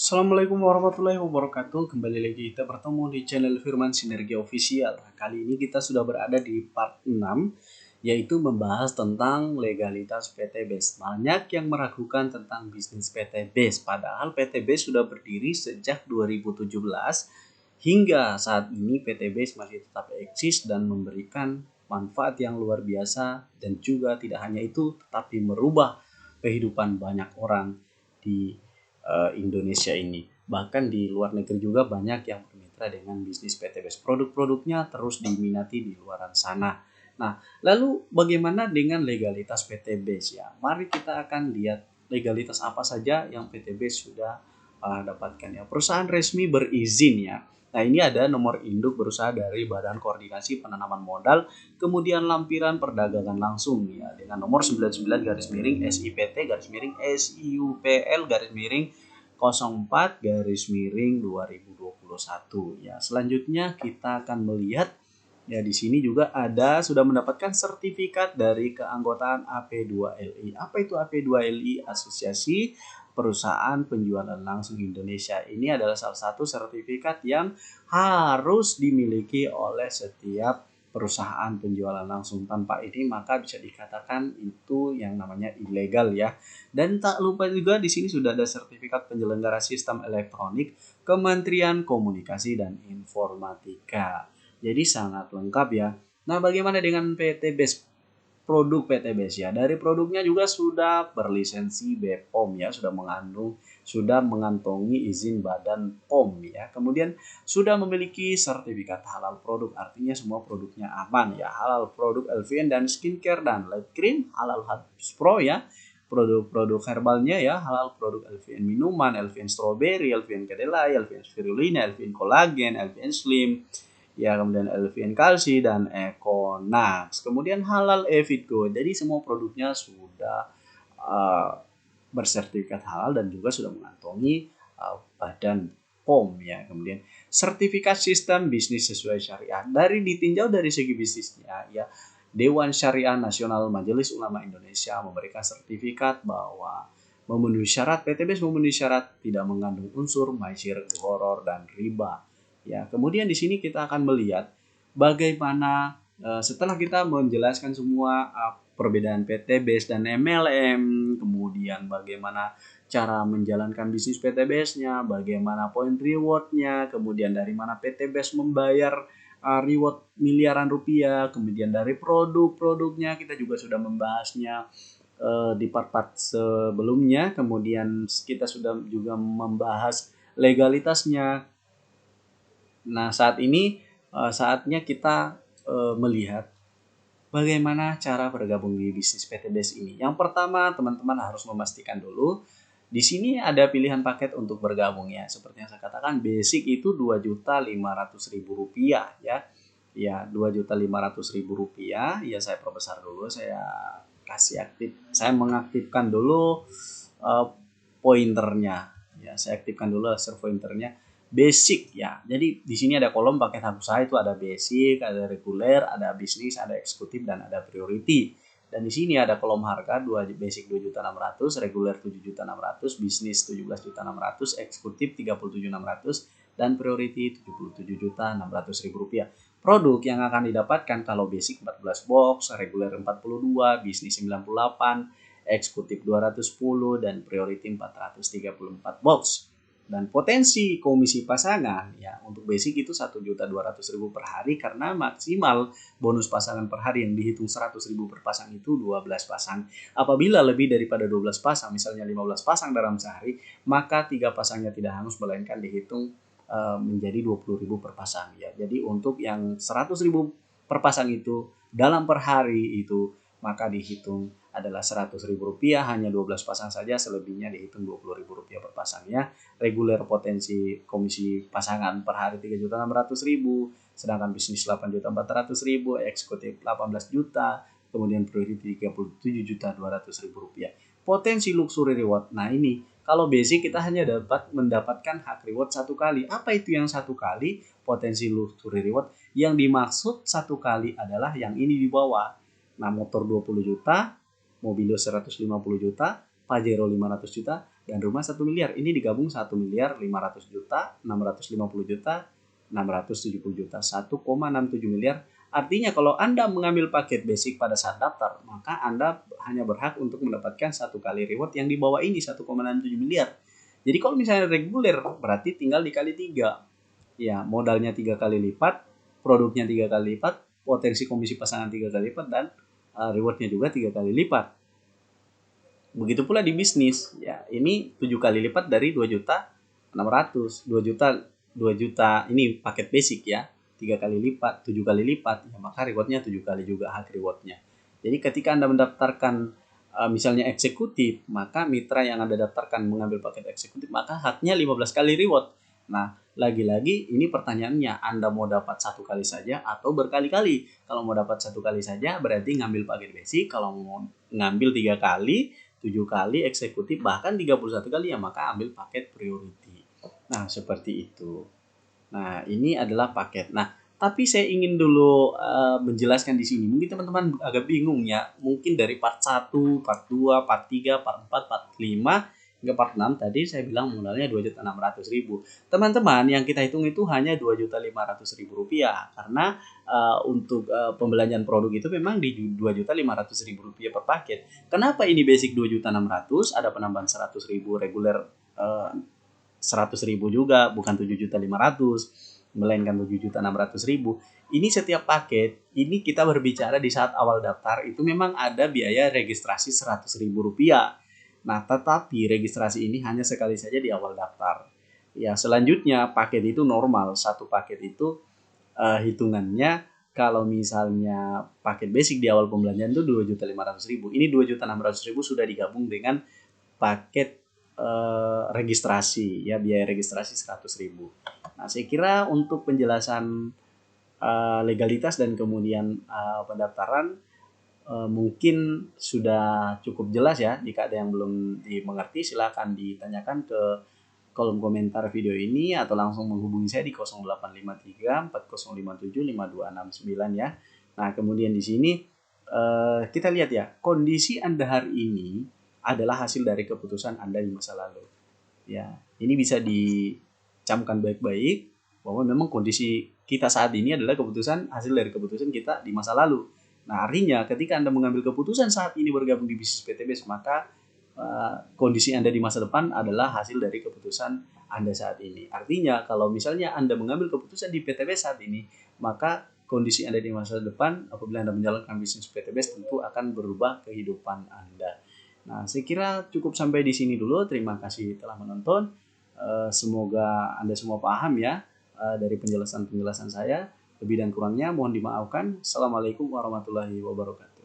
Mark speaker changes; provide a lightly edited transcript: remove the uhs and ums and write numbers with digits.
Speaker 1: Assalamualaikum warahmatullahi wabarakatuh. Kembali lagi kita bertemu di channel Firman Sinergi Official. Kali ini kita sudah berada di part 6, yaitu membahas tentang legalitas PT BES. Banyak yang meragukan tentang bisnis PT BES, padahal PT BES sudah berdiri sejak 2017 hingga saat ini. PT BES masih tetap eksis dan memberikan manfaat yang luar biasa, dan juga tidak hanya itu, tetapi merubah kehidupan banyak orang di Indonesia ini. Bahkan di luar negeri juga banyak yang bermitra dengan bisnis PT BES. Produk-produknya terus diminati di luar sana. Nah, lalu bagaimana dengan legalitas PT BES ya? Mari kita akan lihat legalitas apa saja yang PT BES sudah dapatkan ya. Perusahaan resmi berizin ya. Nah, ini ada nomor induk berusaha dari Badan Koordinasi Penanaman Modal, kemudian lampiran perdagangan langsung ya dengan nomor 99 garis miring SIPT garis miring SIUPL garis miring 04 garis miring 2021 ya. Selanjutnya kita akan melihat ya, di sini juga ada sudah mendapatkan sertifikat dari keanggotaan AP2LI. Apa itu AP2LI? Asosiasi Perusahaan Penjualan Langsung Indonesia. Ini adalah salah satu sertifikat yang harus dimiliki oleh setiap perusahaan penjualan langsung. Tanpa ini maka bisa dikatakan itu yang namanya ilegal ya. Dan tak lupa juga di sini sudah ada sertifikat penyelenggara sistem elektronik Kementerian Komunikasi dan Informatika. Jadi sangat lengkap ya. Nah, bagaimana dengan PT BES? Produk PT BES ya. Dari produknya juga sudah berlisensi BPOM ya, sudah mengantongi izin Badan POM ya. Kemudian sudah memiliki sertifikat halal produk, artinya semua produknya aman ya. Halal produk LVN dan skincare dan light cream, halal Habs Pro ya. Produk-produk herbalnya ya, halal produk LVN minuman, LVN strawberry, LVN kedelai, LVN spirulina, LVN kolagen, LVN slim, ya, kemudian Elvin Kalsi dan Econax. Kemudian halal Evitgo. Jadi semua produknya sudah bersertifikat halal dan juga sudah mengantongi Badan POM ya. Kemudian sertifikat sistem bisnis sesuai syariah. Ditinjau dari segi bisnisnya ya, Dewan Syariah Nasional Majelis Ulama Indonesia memberikan sertifikat bahwa memenuhi syarat, PT BES memenuhi syarat tidak mengandung unsur maisir, gharar dan riba. Ya, kemudian di sini kita akan melihat bagaimana setelah kita menjelaskan semua perbedaan PT BES dan MLM, kemudian bagaimana cara menjalankan bisnis PT BES-nya, bagaimana poin reward-nya, kemudian dari mana PT BES membayar reward miliaran rupiah, kemudian dari produk-produknya kita juga sudah membahasnya di part-part sebelumnya, kemudian kita sudah juga membahas legalitasnya. Nah, saat ini saatnya kita melihat bagaimana cara bergabung di bisnis PT BES ini. Yang pertama, teman-teman harus memastikan dulu di sini ada pilihan paket untuk bergabung ya. Seperti yang saya katakan, basic itu Rp2.500.000 ya. Ya, Rp2.500.000 ya. Saya perbesar dulu, saya mengaktifkan dulu pointernya. Ya, saya aktifkan dulu laser pointernya. Basic ya. Jadi di sini ada kolom paket hak usaha, itu ada basic, ada reguler, ada bisnis, ada eksekutif dan ada priority. Dan di sini ada kolom harga basic 2.600.000, reguler 7.600.000, bisnis 17.600.000, eksekutif 37.600 dan priority Rp77.600.000. Produk yang akan didapatkan kalau basic 14 box, reguler 42, bisnis 98, eksekutif 210 dan priority 434 box. Dan potensi komisi pasangan ya, untuk basic itu Rp1.200.000 per hari, karena maksimal bonus pasangan per hari yang dihitung Rp100.000 per pasang itu 12 pasang. Apabila lebih daripada 12 pasang, misalnya 15 pasang dalam sehari, maka 3 pasangnya tidak hangus, melainkan dihitung menjadi Rp20.000 per pasang ya. Jadi untuk yang Rp100.000 per pasang itu dalam per hari itu, maka dihitung adalah Rp100.000, hanya 12 pasang saja, selebihnya dihitung Rp20.000 per pasangnya. Reguler potensi komisi pasangan per hari Rp3.600.000, sedangkan bisnis Rp8.400.000, eksekutif Rp18 juta, kemudian priority Rp37.200.000. Potensi luxury reward. Nah, ini kalau basic kita hanya dapat mendapatkan hak reward 1 kali. Apa itu yang 1 kali? Potensi luxury reward yang dimaksud 1 kali adalah yang ini di bawah. Nah, motor 20 juta, Mobilio 150 juta, Pajero 500 juta, dan rumah 1 miliar. Ini digabung 1.500.000.000, 650 juta, 670 juta, 1,67 miliar. Artinya kalau Anda mengambil paket basic pada saat daftar, maka Anda hanya berhak untuk mendapatkan 1 kali reward yang di bawah ini 1,67 miliar. Jadi kalau misalnya reguler berarti tinggal dikali 3. Ya, modalnya 3 kali lipat, produknya 3 kali lipat, potensi komisi pasangan 3 kali lipat, dan rewardnya juga 3 kali lipat. Begitu pula di bisnis, ya ini 7 kali lipat dari 2.600.000, 2 juta ini paket basic ya, 3 kali lipat, 7 kali lipat, ya maka rewardnya 7 kali juga hak rewardnya. Jadi ketika Anda mendaftarkan misalnya eksekutif, maka mitra yang Anda daftarkan mengambil paket eksekutif, maka haknya 15 kali reward. Nah, lagi-lagi ini pertanyaannya, Anda mau dapat 1 kali saja atau berkali-kali? Kalau mau dapat 1 kali saja berarti ngambil paket basic, kalau mau ngambil 3 kali, 7 kali eksekutif, bahkan 31 kali, ya maka ambil paket priority. Nah, seperti itu. Nah, ini adalah paket. Nah, tapi saya ingin dulu menjelaskan di sini. Mungkin teman-teman agak bingung ya. Mungkin dari part 1, part 2, part 3, part 4, part 5 hingga part 6 tadi saya bilang modalnya 2.600.000. Teman-teman, yang kita hitung itu hanya 2.500.000 rupiah karena untuk pembelanjaan produk itu memang di 2.500.000 rupiah per paket. Kenapa ini basic 2.600.000, ada penambahan 100.000, reguler 100.000 juga, bukan 7.500.000, melainkan 7.600.000. Ini setiap paket, ini kita berbicara di saat awal daftar itu memang ada biaya registrasi 100.000 rupiah. Nah, tetapi registrasi ini hanya sekali saja di awal daftar. Ya, selanjutnya paket itu normal. Satu paket itu hitungannya kalau misalnya paket basic di awal pembelanjaan itu 2.500.000. Ini 2.600.000 sudah digabung dengan paket registrasi, ya biaya registrasi 100.000. Nah, saya kira untuk penjelasan legalitas dan kemudian pendaftaran mungkin sudah cukup jelas ya. Jika ada yang belum dimengerti, silakan ditanyakan ke kolom komentar video ini atau langsung menghubungi saya di 0853 4057 5269 ya. Nah, kemudian di sini kita lihat ya, kondisi Anda hari ini adalah hasil dari keputusan Anda di masa lalu. Ya, ini bisa dicamkan baik-baik bahwa memang kondisi kita saat ini adalah keputusan hasil dari keputusan kita di masa lalu. Nah, artinya ketika Anda mengambil keputusan saat ini bergabung di bisnis PTBS, maka kondisi Anda di masa depan adalah hasil dari keputusan Anda saat ini. Artinya kalau misalnya Anda mengambil keputusan di PTBS saat ini, maka kondisi Anda di masa depan apabila Anda menjalankan bisnis PTBS tentu akan berubah kehidupan Anda. Nah, saya kira cukup sampai di sini dulu. Terima kasih telah menonton. Semoga Anda semua paham ya dari penjelasan-penjelasan saya. Lebih dan kurangnya mohon dimaafkan. Assalamualaikum warahmatullahi wabarakatuh.